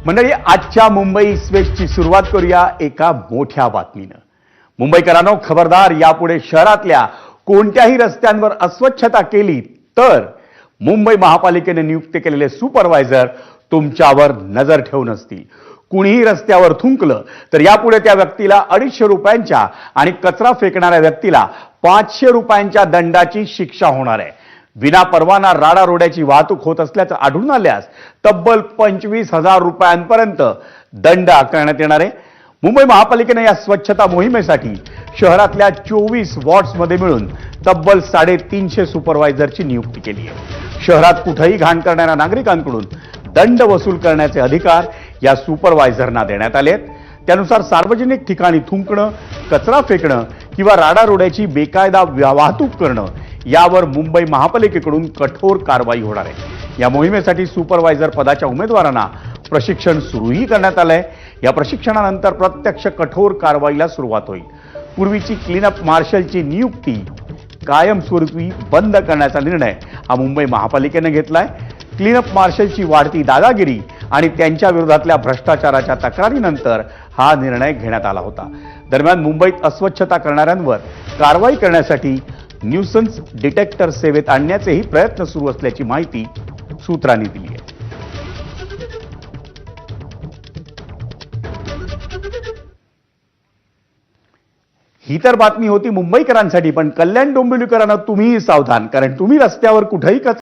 मंडळी, आजच्या मुंबई एक्सप्रेसची सुरुवात करूया एका मोठ्या बातमीनं. मुंबईकरांनो, खबरदार, यापुढे शहरातल्या कोणत्याही रस्त्यांवर अस्वच्छता केली तर मुंबई महापालिकेने नियुक्त केलेले सुपरवायझर तुमच्यावर नजर ठेवून असतील. कुणीही रस्त्यावर थुंकलं तर यापुढे त्या व्यक्तीला 250 रुपयांच्या आणि कचरा फेकणाऱ्या व्यक्तीला 500 रुपयांच्या दंडाची शिक्षा होणार आहे. विना परवाना राडारोड्याची वाहतूक होत असल्याचं आढळून आल्यास तब्बल 25,000 रुपयांपर्यंत दंड आकारण्यात येणार आहे. मुंबई महापालिकेने या स्वच्छता मोहिमेसाठी शहरातल्या 24 वॉर्ड्समध्ये मिळून तब्बल 350 सुपरवायझरची नियुक्ती केली आहे. शहरात कुठेही घाण करणाऱ्या नागरिकांकडून दंड वसूल करण्याचे अधिकार या सुपरवायझरना देण्यात आले आहेत. त्यानुसार सार्वजनिक ठिकाणी थुंकणं, कचरा फेकणं किंवा राडारोड्याची बेकायदा वाहतूक करणं यावर मुंबई महापालिकेकडून कठोर कारवाई होणार आहे. या मोहिमेसाठी सुपरवायझर पदाच्या उमेदवारांना प्रशिक्षण सुरूही करण्यात आलंय. या प्रशिक्षणानंतर प्रत्यक्ष कठोर कारवाईला सुरुवात होईल. पूर्वीची क्लीनअप मार्शलची नियुक्ती कायमस्वरूपी बंद करण्याचा निर्णय हा मुंबई महापालिकेने घेतलाय. क्लीनअप मार्शलची वाढती दादागिरी आणि त्यांच्या विरोधातल्या भ्रष्टाचाराच्या तक्रारीनंतर हा निर्णय घेण्यात आला होता. दरम्यान मुंबईत अस्वच्छता करणाऱ्यांवर कारवाई करण्यासाठी न्यूसन्स डिटेक्टर सेवेत आणण्याचेही प्रयत्न सुरू असल्याची माहिती सूत्रांनी दिली आहे. ही तर बातमी होती मुंबईकरांसाठी, पण कल्याण डोंबिवलीकरांना तुम्हीही सावधान, कारण तुम्ही रस्त्यावर कुठेही